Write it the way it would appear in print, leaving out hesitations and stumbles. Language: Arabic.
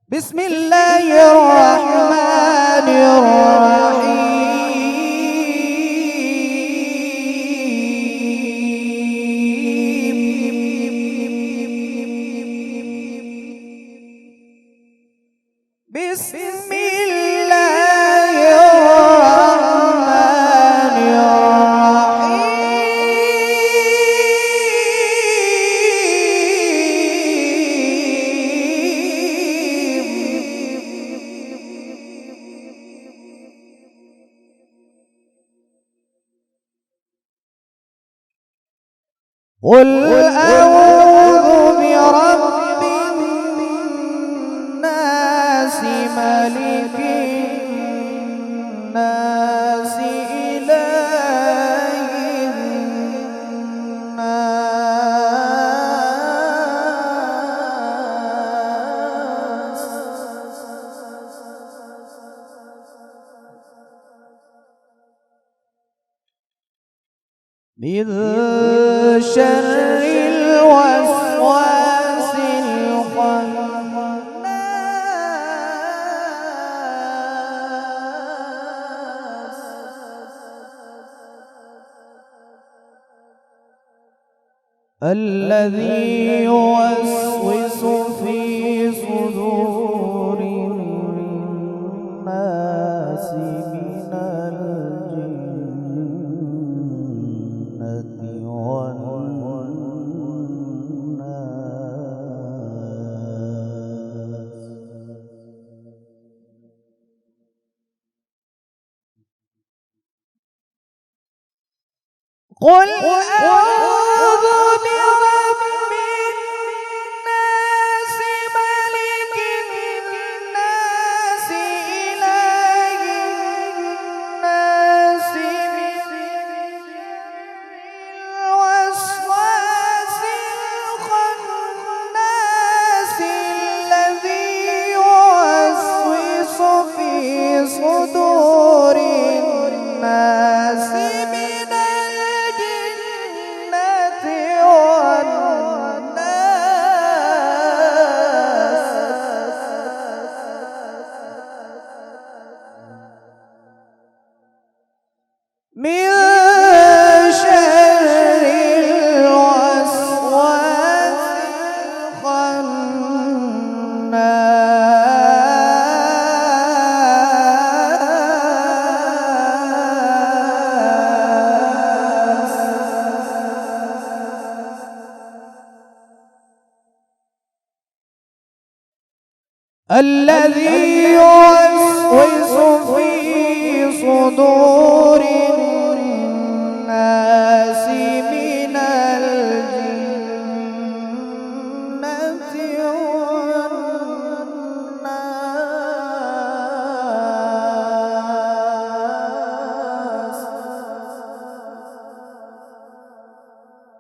بسم الله الرحمن الرحيم. بسم الله الرحمن الرحيم. قل أعوذ برب الناس ملك الناس إله الناس من شر الوسواس الخناس الذي يوسوس في صدور الناس من الجنة والناس. قل أعوذ برب الناس ملك الناس إله الناس من الوسواس الخناس الذي يوسوس في صدور الناس من الجنة والناس. من شر الوسواس الخناس الذي يوسوس في صدور